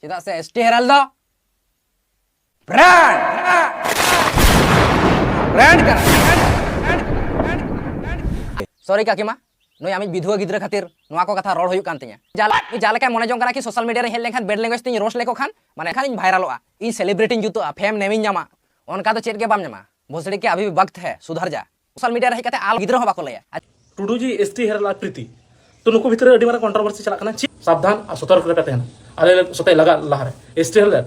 चेदा से ST Herald दो brand brand कर सॉरी काकीमा नई आमी विधवा गिद्रा खातिर नोआ को कथा रोड हुयुक कान तिया जालेका मने जंग कना कि सोशल मीडिया रे हेल लेखान बेड लैंग्वेज तिन रोस्ट लेको खान माने खान भाइरलोआ इन सेलिब्रिटी जुतो फेम नेमिन जामा उनका तो चेट के बाम जामा भोसड़ी के अभी भी वक्त है सुधर जा सोशल मीडिया रे हेकते आल गिद्रा हो बाको लया टुडू जी एसटी हेराल प्रीति तो नुको भितर अडी मारा कंट्रोवर्सी चला कना सावधान और सतर्क रे तहना आले सते लगा लहारे एसटी हेराल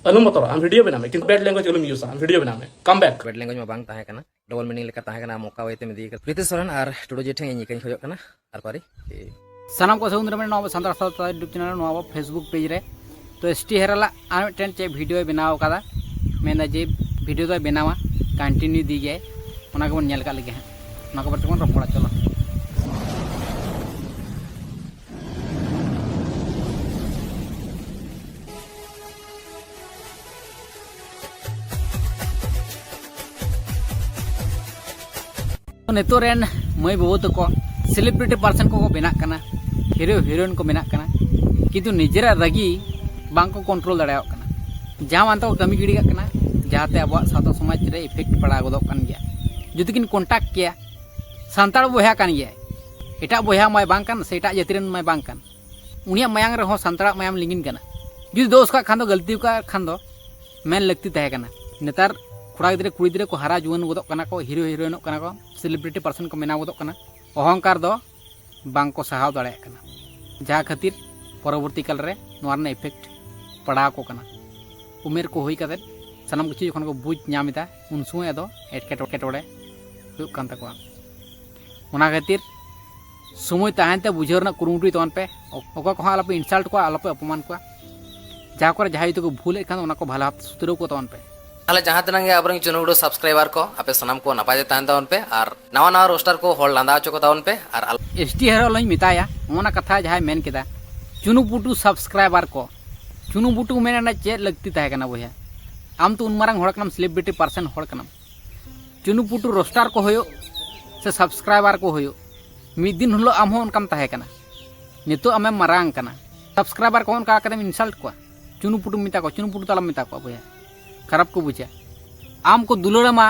अनुमतोर हम वीडियो बनामे किंतु बैड लैंग्वेज अलम यूज हम वीडियो बनामे कम बैक बैड लैंग्वेज में बांग ताहे कना डबल मीनिंग लेका ताहे कना मौका वैते में दी प्रीति सोरेन और टुडू जी ठेंगे निकन खोजो कना और पारी सानाम को समुद्र में नवा संतार साता यूट्यूब चैनल नवा फेसबुक पेज रे तो एसटी हेराल आर मिटन चे वीडियो बनाव कादा मेना जे वीडियो तो बनावा कंटिन्यू दी गए ओना को नेल का लगे ओना को बर्तमान रपड़ा चलो नेतो रेन मई बाबू तको सेलिब्रिटी पर्सन को बना कना हीरो हीरोइन को बना कना किंतु निजेरा रगी बांग को कंट्रोल दाड़ा कना जहां मानता को कमी गिड़ी कना जहाते अब साता समाज रे इफेक्ट पड़ा गदोक कन गया जुदी किन कांटेक्ट किया सांताड़ बोया कन गया एटा बोया माय बांग कन से एटा जाति रेन माय बांग कन उनिया मयांग रे हो सांताड़ मयाम लिंगिन कना जुदी दोस्त का खान दो गलती का खान दो मेन लगती तहे कना नेतार कड़ा गिद्रे कुड़ी गिद्रे को हारा जुआन गदोक कना को हीरो हीरोइन कना को सेलिब्रिटी पर्सन को मेना गदोक कना अहंकार दो बांग को सहाव दाड़े कना जहाँ खातिर परवर्ती काल रे नोआ रे इफेक्ट पड़ा को कना उमेर को हुई कते सानाम किछु जखन को बुझ नामिदा उन समय दो एटकेटोड़े हुयुक कान तकोआ ओना खातिर समय ताहनते बुझाव रना कुरुमुटुई तोन पे ओका को आलपे इंसल्ट को आलपे अपमान को जहाँ को जहाँ तो भूल खान ओना को भला सुतरो को तोन पे ताहले जहाँ तिना गे अब चुनुगुडो सब्सक्राइबर को आपे सनाम को नपाय ताहन तावन पे और नवा नवा रोस्टर को हॉल लांदा चो को तावन पे और एसटी हेराल लई मिताया ओना कथा जहाँ मेन केदा चुनुपुटू सब्सक्राइबर को चुनुपुटू मेना चे लगती तहे कना बोया आम तो उन मारंग होड़ कनम सेलिब्रिटी पर्सन होड़ कनम चुनुपुटू रोस्टर को होयो से सब्सक्राइबर को होयो मिद दिन हलो आम हो उनकम तहे कना नितो आमे मारंग कना सब्सक्राइबर को उनका कदम इंसल्ट को चुनुपुटू मिता को चुनुपुटू तलम मिता को बोया खराब को बुझा आम को दुलड़मा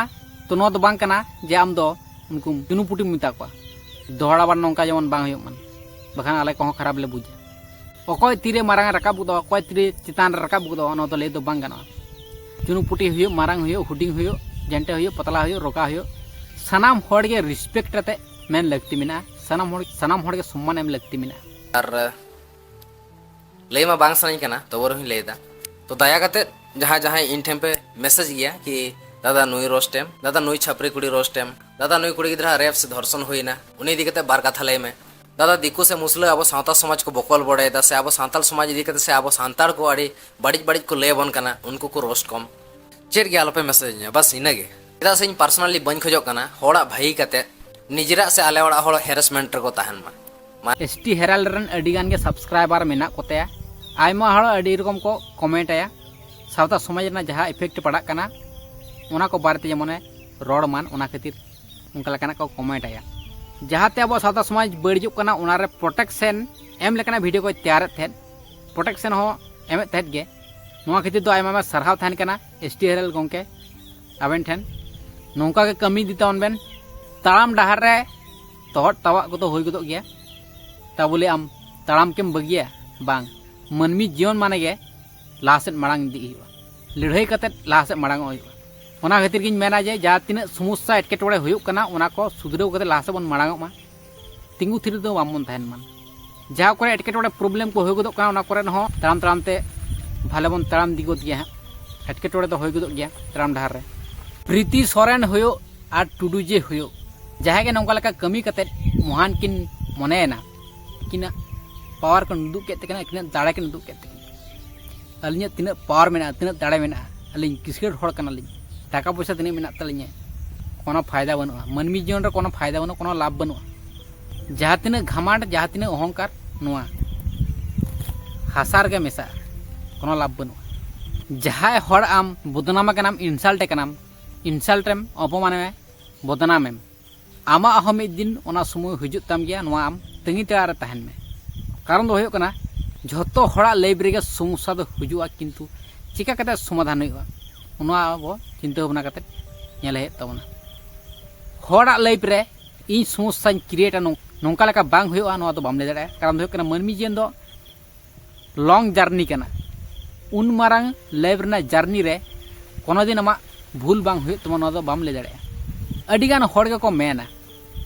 तो नो दो बांग कना जे आम दो उनको चुनुपुटू मिता को दोहड़ा बार नौका जमन बांग होयो मन बखान आले को खराब ले बुझा अकोय तीरे मारंग रकाब दो अकोय तीरे चितान रकाब दो नो तो ले दो बांग गाना चुनुपुटी हुयो मारंग हुयो हुडिंग हुयो जेंटे हुयो पतला हुयो रोका हुयो सनाम होड़ के रिस्पेक्ट ते मेन लगती मिना सनाम होड़ के सम्मान एम लगती मिना और लेमा बांग सनाई कना तो वो ही लेदा तो दया करते जहाँ जहाँ इन ठेम पे मैसेज गया कि दादा नुई रोस्टेम दादा नुई छपरी कुड़ी रोस्टेम दादा नुई कुड़ी गिद्रा रेप से धर्षण हुईना उन्हीं दी कते बार कथा लय में दादा दिक्कु से मुसले अब सावता समाज को बकल बड़े दा से अब सांताल समाज दी कते से अब सांताड़ को अड़ी बड़िज बड़िज को ले बन कना उनको को रोस्ट कम चेट गया आलोपे मैसेज बस इनागे चेदा से पर्सनली बन खोजो कना होड़ा भाई कते निजरा से आले ओड़ा होड़ हेरेसमेंट को तहन मा एसटी हेराल रन अडी गान के सब्सक्राइबर मेना कोते आयमा हड़ अडी रकम को कमेंट आया सावता समाज ना जहाँ इफेक्ट पड़ा कना ओना को बारे जेमने रोड मान ओना खातिर उनका लेकाना को कमेंट आया जहाँते अब सावता समाज बड़िजुक कना ओना रे प्रोटेक्शन एम लेकाना वीडियो को तैयार थे प्रोटेक्शन हो एम थे गे नोआ खातिर तो आयमा सरहाव थान कना एसटी हेराल गोंके आबेन ठेन नौका के कमी दी तावन बेन ताड़ाम डाहर रे तोहट तवा को तो होई गदो गया ता बोले आम ताड़ाम केम बगिया बांग मनमी जीवन माने गे लासेट मांग दी लड़ाई कते लासेट मांग ओना खातिर गिन मेना जे जहाँ तीन समस्या एटकेटोड़े हुयुक कना ओना को सुधराव कते लासे बन मांग मा तिंगु थिर दो बामन तहन मान जहाँ को एटकेटोड़े प्रॉब्लम को हुई गदो कना ओना करे हो ताराम ताराम ते भाले बन ताराम दिगोत गया एटकेटोड़े तो हुई गदो गया ताराम डहार रे प्रीति सोरेन हुयो और टुडू जे हुयो जहाँ के नौका लेका कमी कते महान किन मनेना किना पावर को नुदुक के तकना किना दाड़ा के नुदुक के अलिया तीन पावर में तीन दाड़े में अली किसकेट होड़ कना लिंग टाका पैसा तीन में तलिया कोनो फायदा बनुआ मनमी जीवन रे कोनो फायदा बनुआ कोनो लाभ बनुआ जहाँ तीन घमांड जहाँ तीन अहंकार नुआ हासार के मेसा कोनो लाभ बनुआ जहाँ होड़ आम बदनाम कनाम इंसल्टेम अपमान में बदनामेम आमा अहम दिन ओना समय हिजुत ताम गया नुआ आम तंगी तेरा तहन में कारण दो होयो कना झोतो हड़ा लाइफ रे समस्या दो हुजुआ किंतु चिका कते समाधान हुआ उना अब चिंता भावना कते नेल हे तबना हड़ा लाइफ रे इन समस्या क्रिएट नोंका लेका बांग हुआ नोआ तो बाम ले दाड़ा कारण दो कना मनमी जीवन दो लॉन्ग जर्नी कना उन मारंग लाइफ रे जर्नी रे कोनो दिन आमा भूल बांग हुई तमा नोआ तो बाम ले दाड़ा अडी गान हड़ के को मेना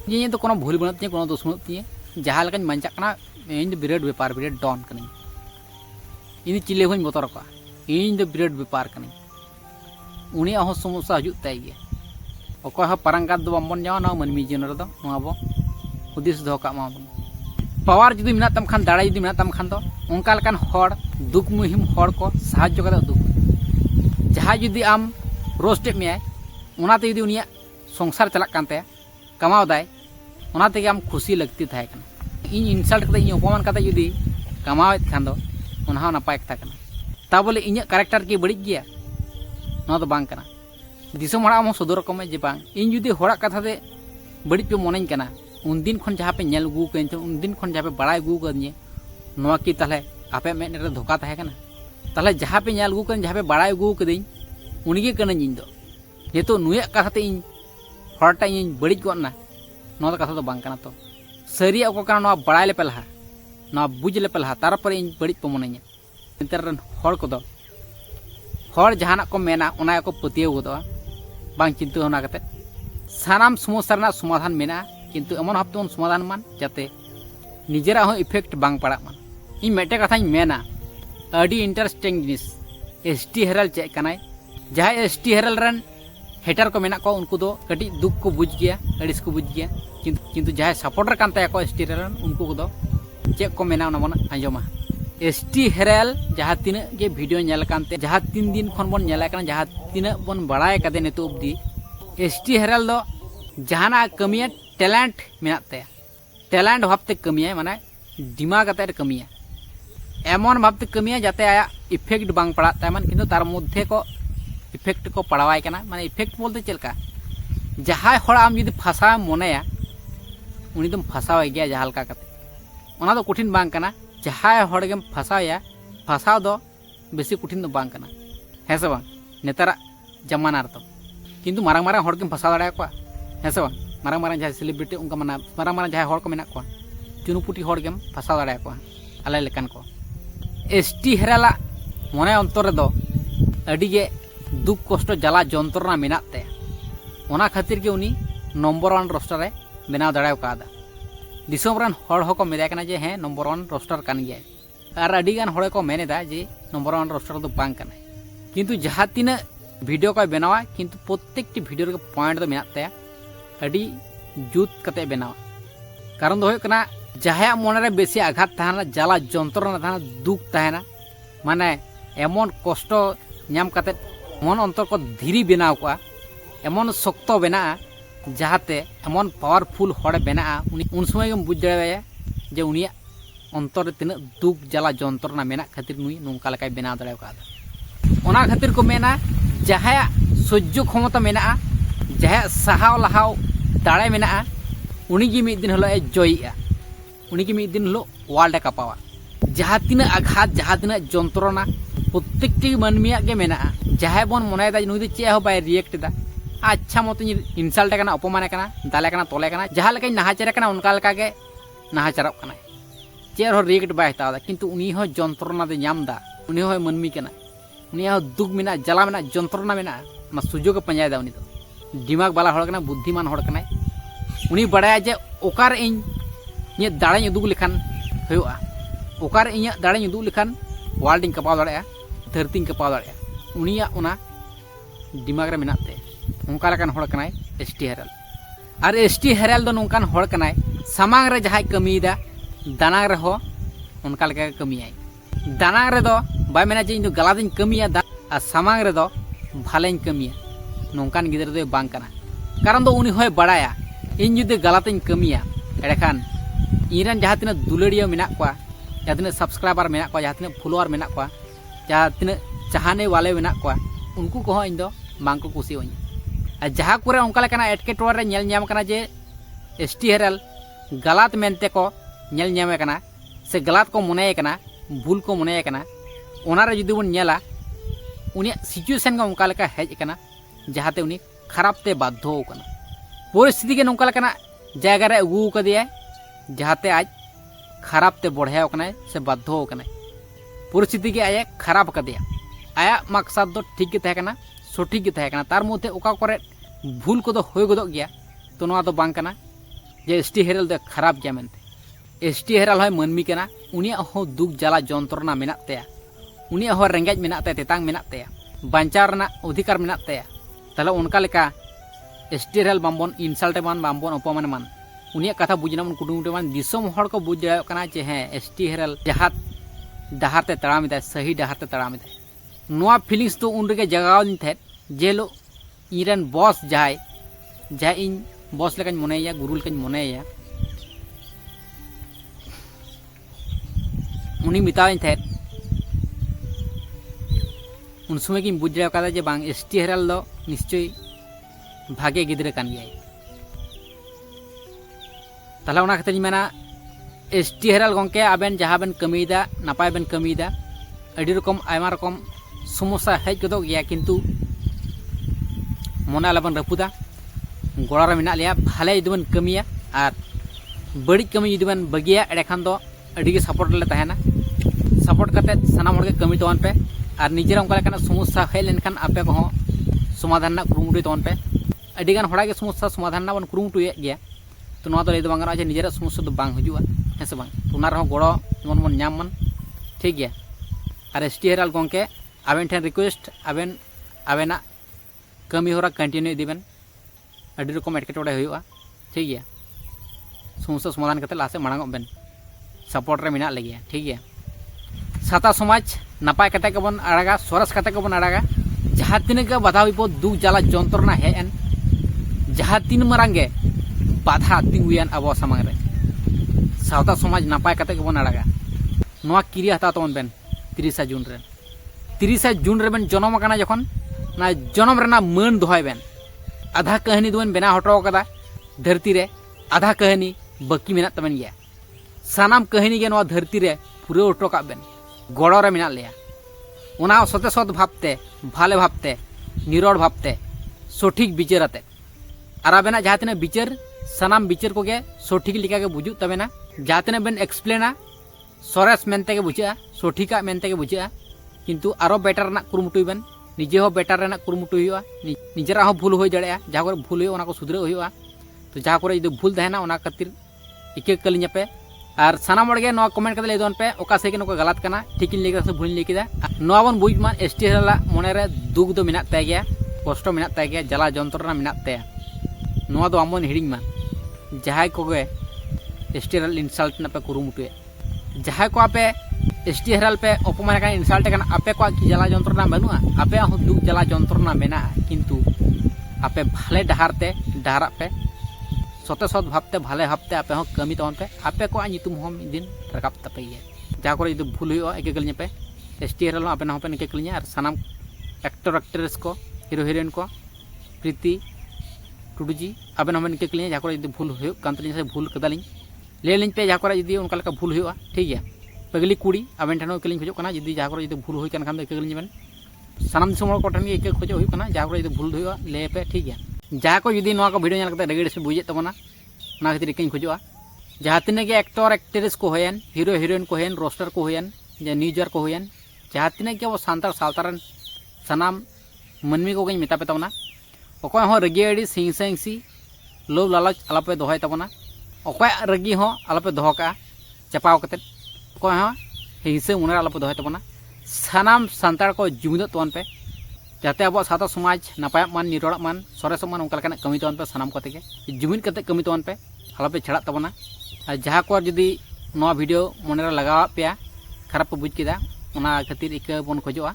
ये तो कोनो भूल बनत कोनो दोष बनत जहाँ लेकिन मंचा कना इन बिराट व्यापार बिराट डॉन कनी इन चिले हुई बतर को इन बिराट व्यापार कनी उनी हो समस्या हजु ताई गे अको हा परंगात दो बमन जाव ना मनमी जीवन रे दो नोआबो हुदिस दो का मा पावर जुदी मिना तम खान दाड़ा जुदी मिना तम खान तो उनका लेकान हड़ दुख मुहिम हड़ को साहाय्य कदा दुख जहाँ जुदी आम रोस्टे में उनाते जुदी उनिया संसार चलक कानते कमाव दाय उनाते आम खुशी लगती था इन इनसल्ट कते इन अपमान कते जुदी कमावेत खान दो उनहा नपाय कथा कना ता बोले इन कैरेक्टर की बड़ी गया ना तो बांग कना दिसम हड़ा हम सदर को में जे बांग इन जुदी हड़ा कथा दे बड़ी पे मोनेन कना उन दिन खन जहाँ पे नेल गु कइन उन दिन खन जहाँ पे बड़ाय गु कनी नोआ की ताले आपे में रे धोखा ताहे कना ताले जहाँ पे नेल गु कन जहाँ पे बड़ाय गु कदिन उनगे कना इन दो ये तो नुया कथा ते इन हड़टा इन बड़ी गना नोआ तो कथा तो बांग कना तो सरी अको कना नोआ बड़ाय ले पेलहा नोआ बुझ ले पेलहा तार पर इन बड़ी पे मोनेन इंतरन हड़ को दो हड़ जहाना को मेना उना को पतियो गोदो बांग चिंता होना कते सानाम समस्या रना समाधान मेना किंतु एमन हफ्ते उन समाधान मान जाते निजेरा हो इफेक्ट बांग पड़ा मान इन मेटे कथा मेना अडी इंटरेस्टिंग जिनिस एसटी हेरल चे कनाय जहाँ एसटी हेरल रन हेटर को मेना को उनको दो कटी दुख को बुझ गया अड़िस को बुझ गया किंतु जहाँ सपोर्टर कानते को एसटी हेरल उनको दो चे को मेना उना बन आंजमा एसटी हेरल जहाँ तीन के वीडियो नेल कानते जहाँ 3 दिन खन बन नेला कना जहाँ तीन बन बड़ाय कदे नेतो अब्दी एसटी हेरल दो जहाना कमिया टैलेंट मेनाते टैलेंट भावते कमिया माने दिमाग आते कमिया एमन भावते कमिया जाते आया इफेक्ट बांग पड़ा तामान किंतु तार मध्य को इफेक्ट को पड़ावाय कना माने इफेक्ट बोलते चलका जहाँ हड़ आम जुदी फंसा मोनेया उनी तुम फंसावे गया जहाँ हल्का कते ओना दो कठिन बांग कना जहाँ हड़ गेम फंसाया फंसाव दो बेसी कठिन दो बांग कना है से बांग नेतारा जमाना तो किंतु मारंग मारंग हड़ गेम फंसा दाड़ा को है से बांग मारंग मारंग जहाँ सेलिब्रिटी उनका मना मारंग मारंग जहाँ हड़ को मेना को चुनुपुटी हड़ गेम फंसा दाड़ा को आले लेकान को एसटी हेराला मने अंतर दो अडी गे दुख कष्ट जला जंत्रणा मेनाते ओना खातिर के उनी नंबर 1 रोस्टर रे बनाव दाड़ाव कादा दिसोम रन हड़ होको मेदा कना जे हैं नंबर 1 रोस्टर कान गया और अडी गान हड़ को मेनेदा जे नंबर 1 रोस्टर दो बांग कना किंतु जहाँ तीन वीडियो को बनावा किंतु प्रत्येकटी वीडियो रे पॉइंट दो मेनाते अडी जुत कते बनावा कारण दो होकना जहाँ मन रे बेसी आघात थाना जला जंत्रणा थाना दुख थाना माने एमन कष्ट नाम कते मन अंतर को धीरी बनाव को एमन शक्त बना जहाते एमन पावरफुल हड़ बना उन समय बुझ दाड़ा जे उनिया अंतर तीन दुख जला जंत्रणा मेना खातिर नुई नोंका लेकाय बनाव दाड़ा का ओना खातिर को मेना जहाँ सह्य क्षमता मेना जहाँ सहाव लहाव दाड़े मेना उनी गी मिद दिन हलो जयिया उनी गी मिद दिन हलो वर्ल्ड कपावा जहाँ तीन आघात जहाँ तीन जंत्रणा प्रत्येकटी मानमिया के मेना जहाँ बन मनेदा नुई दो चे हो बाय रिएक्ट दा अच्छा मत इनसाल्ट कना अपमान कना दाले कना तोले कना जहाँ लेका नाहाचार कना उनका लेका के नाहाचारक कना चे हो रिएक्ट बाय हतादा किंतु उनी हो जंत्रणा दे नाम दा उनी हो मानमी कना उनी हो दुख मेना जला मेना जंत्रणा मेना ना सुजोग पंजाय दा उनी दो दिमाग बाला हड़ कना बुद्धिमान हड़ कना उनी बड़ाया जे ओकार इन ये दाड़े उदुग लेखान होयोआ ओकार इन दाड़े उदुग लेखान वर्ल्ड कपाव दाड़ा धरती कपाव दाड़ा उनिया उना दिमाग रे मेनाते उनका लेकान हड़ कनाय एसटी हेरल और एसटी हेरल दो नोंकान हड़ कनाय सामांग रे जहाय कमीदा दानांग रे हो उनका लेका कमीयाय दानांग रे दो बाय मेना जे इन दो गलादिन कमीया आ सामांग रे दो भालेन कमीया नोंकान गिदर दो बांग कना कारण दो उनी होय बड़ाया इन जुदी गलतिन कमिया एड़ेखान इनरन जहाँ तीन दुलड़िया मेना को जहाँ तीन सब्सक्राइबर मेना को जहाँ तीन फॉलोअर मेना को जहाँ तीन चाहने वाले मेना को उनको को इन दो बांग को कुसी और जहाँ को उनका लेकाना एटकेटोरे नेल ᱧᱟᱢ कना जे एसटी हेरल गलत मेनते को नेल ᱧᱟᱢ कना से गलत को मने कना भूल को मने कना ओनारे जुदी बन नेला उनिया सिचुएशन का उनका लेका हेज कना जहाते उनी खराब ते बाध्य कना परिस्थिति के नौका लेकना जायगा रे अगू कदिया जहाते आज खराब ते बढ़ाया कना से बाध्य कना परिस्थिति के आया खराब कदिया आया मकसद दो ठीक के तहकना सठिक के तहकना तार मध्य ओका करे भूल को हो गदो गया तो नोआ दो बांग कना जे एसटी हेरल दो खराब गया मेनते एसटी हेरल है मनमी कना उनिया हो दुख जला जंत्रणा मेना तया उनिया हो रेंगेज मेना तया तेतांग मेना तया बांचाव रना अधिकार मेना तया ताले उनका लेका एसटी हेरल बाम्बन इनसाल्टे मान बाम्बन अपमान मान उनिया कथा बुझना मन कुटुमुटे मान दिसम हड़ को बुझ दाड़ा कना जे हैं एसटी हेरल जहां डहार ते तड़ाम दा सही डहार ते तड़ाम दा नोआ फीलिंग्स तो उन रेगे जगावन थे जेलो इरन बॉस जाय जाय इन बॉस लेकान मनेया गुरु लेकान मनेया उनी मितावन थे उन समय की बुझ दाड़ा कदा जे बांग एसटी हेरल दो निश्चय भागे गिद्रे कान गया ताला उना खातिर मेना एसटी हेरल गंके आबेन जहाँ बेन कमीदा नापाय बेन कमीदा अड़ी रकम आयमा रकम समस्या हेज गदो गया किंतु मना लाबन रपुदा गोड़ा रे मेना लिया भाले जुदी बन कमिया और बड़ी कमी जुदी बन बगिया एडेखान दो अड़ी गे सपोर्ट ले तहना सपोर्ट करते सनाम हर के कमी तवन पे और निजेर उनका लेकान समस्या हेज लेनखान आपे को समाधान ना कुरुमुटु तवन पे अडिगान हड़ा के समस्या समाधान ना बन कुरुमुटुए गया तो नोआ दो ले दो बांग जे निजेर समस्या दो बांग हजुआ है से बांग तो उना रहो गोड़ो जेमन बन नाम मन ठीक गया और एसटी हेरल गंके आबेन ठेन रिक्वेस्ट आबेन आबेना कमी होरा कंटिन्यू इदीबेन अडी रकम एटकेटोड़े हुआ ठीक गया समस्या समाधान करते लासे मांगो बेन सपोर्ट रे मेना लगिया ठीक गया साता समाज नापाय कते के बन आड़ागा सरस कते के बन आड़ागा जहाँ तीन के बाधा विपद दुख जाला जंत्रणा हेन जहाँ तीन मारंगे बाधा तिंगुयान अब सामांग रे सावता समाज नापाय कते के बन आड़ागा नोआ किरी हता तवन बेन 30 जून रे 30 जून रे बेन जन्म काना जखन ना जन्म रेना मान दोहय बेन आधा कहानी दोन बेना हटो कदा धरती रे आधा कहानी बाकी मेना तबन गया सानाम कहानी के नोआ धरती रे पूरे हटो का बेन गोड़ो रे मेना लिया उना सते सत भाबते भाले भाबते निरोड़ भाबते सठिक विचारते और आबेना जहाँ तीन विचार सानाम विचार को गे सठिक लिका के बुझुग तबेना जहाँ तीन बेन एक्सप्लेना सरस मेनते के बुझा सठिका मेनते के बुझा किंतु आरो बेटर ना कुरुमुटुई बेन निजे हो बेटर रेना कुरुमुटु हुआ निजेरा हो भूल हो दाड़ा जहाँ को भूल हुआ को सुधरे हुआ तो जहाँ को जो भूल तहना उना खातिर इके कलिंग पे और सानाम हड़गे नोआ कमेंट करते लेदोन पे ओका से नो गलत करना ठीक इन लेके से भूल लेकिदा नोआ बन बुझ मान एसटी हेरला मने रे दुख दो मेना तय गया कष्ट मेना तय गया जला जंत्रणा मेना तय नोआ दो आमन हिडिंग मा जहां को गे एसटी हेरल इंसल्ट ना पे कुरुमुटुए जहां को आपे एसटी हेरल पे अपमान का इंसल्ट का आपे को की जला जंत्रणा बनुआ आपे हो दुख जला जंत्रणा मेना किंतु आपे भाले डहारते डहारा पे सते सत भाबते भाले भाबते आपे हो कमी तवन पे आपे को नितुम हो मिद दिन रकाब तपैया जहाँ को भूल हुआ एक कलिया पे एसटी हेरल आपे ना पे निके कलिया और सानाम एक्टर एक्ट्रेस को हीरो हिरोइन को प्रीति टुडू जी आपे ना निके कलिया जहाँ को भूल हो कांतलिन से भूल कदालिन ले लिन पे जहाँ को उनका लेका भूल हुआ ठीक है पगली कुड़ी आबेन ठेन इकलिंग खोजना जुदी जहाँ को भूल होई खान इकलिंग बेन सानाम दिसम को ठेन इक खोज होना जहाँ को भूल हुआ ले पे ठीक है जहाँ को जुदी को वीडियो नेल कते रेगेड़ से बुझे तबना ना खातिर इकलिंग खोजा जहाँ तीन के एक्टर एक्ट्रेस को होयन हीरो हिरोइन को होयन रोस्टर को होयन न्यूजर को होयन जहाँ तीन के अब सानतार सावतारन सानाम मनमी को मेता पे तबना अकय हो रगी अड़ी हिंसा हिंसी लोभ लालच आलापे दोहय तबना अकय रगी हो आलापे दोह का चपाव कते अकय हो हिंसा मुनर आलापे दोहय तबना सानाम सानतार को जुमिदो तवन पे जाते अब साता समाज नपाय मान निरोड़ मान सरेस मान उनका लेकान कमी तवन पे सानाम कते के जुमिद कते कमी तवन पे आलापे छड़ा तबना और जहाँ को जुदी नवा वीडियो मने लगाव पे खराब पे बुझ किदा उना खातिर इक बन खोजोआ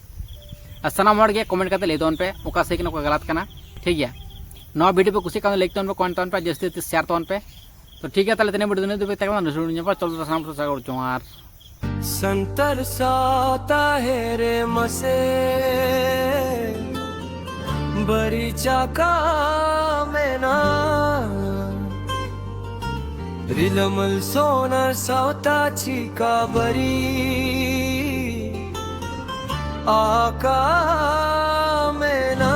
और सानाम हड़ के कमेंट करते लेदोन पे ओका से को गलत करना ठीक है नवा वीडियो पे कुछ लाइक तवन पे कमेंट तवन पे जैसे शेयर तवन पे तो ठीक है ताले तने वीडियो दे तक ना चलो सानाम से जोहार संतर साता है रे मसे बरी चाका में ना रिलमल सोनार सावताची काबरी आका मेना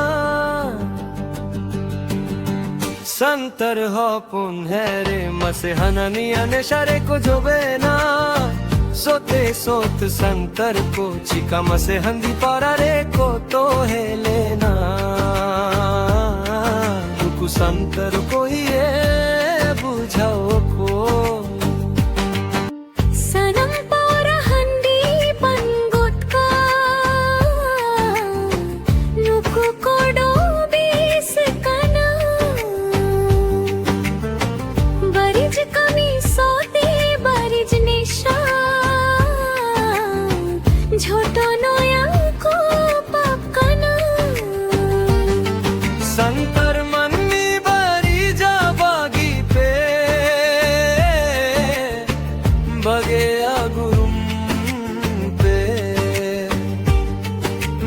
संतर हो पुन्हेरे मसे हननी अनेशारे को जोबेना सोते सोत संतर को चिका मसे हंदी पारा रे को तो है लेना रुकु संतर को ये बुझाओ को सनम पारा हंडी पंगुत का नुकु कोडो बीस कना बरिज कमी सोते बरिज निशा झोटो नोया को पकना संतर मन्नी बरी जा बागी पे बगे आगुरुम पे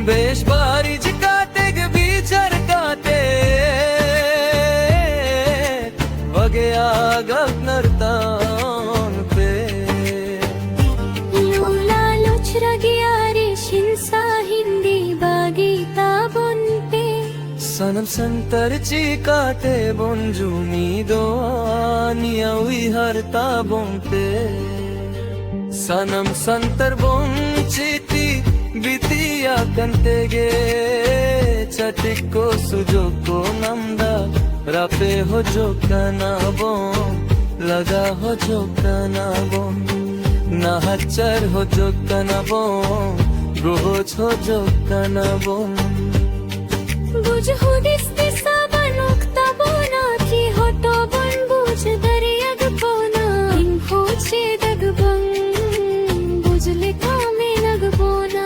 बेश बारी जिकाते के बीचर काते बगे आगक नरतान पे लूला लुचरगियारी शिंसा हिंदी बागीता बुनते सनम संतर चिकाते बोंजुमी दो आनिया उई हरता बोंते सनम संतर बोंचिती बितिया कंतेगे चटिको सुजोको नंदा रापे हो जो कना बों लगा हो जो कना बों नाहचर हो जो कना बों गोच हो जो कना बों बुझ हुदिस दिसा बनुक्ता बोना की होतो बन बुझ दरियाग बोना इन होचे दग बंग बुझ लिखा में नग बोना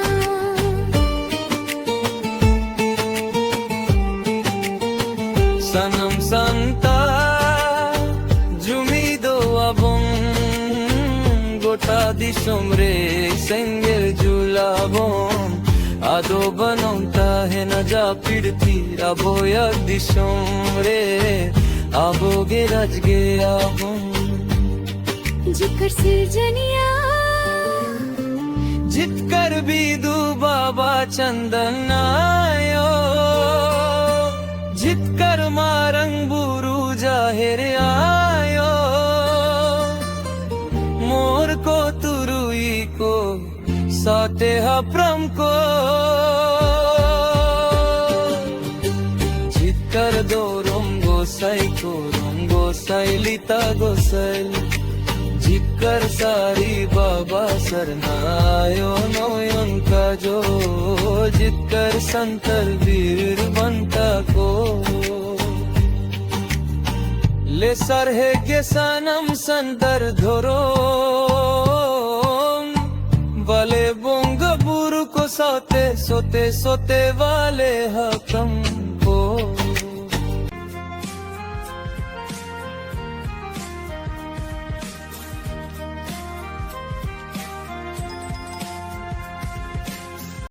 सनम संता जुमी दो अबों गोटा दिशों रे सेंगेल जुलाबों आदो बनौता है न जा पिड़ती अबो यक दिशों रे आबो गे राज गे आबों जिकर सिरजनिया जितकर भी दू बाबा चंदन आयो जितकर मारंग बुरु जाहिर आयो मोर को तुरुई को साते हप्रम को जितकर दो रोंगो साई लिता गोसाई जिकर सारी बाबा सरनायो नोयन का जो जितकर संतर वीर बनता को ले सर है के सनम संतर धोरो वाले बोंग बुरु को सोते सोते सोते वाले हकम को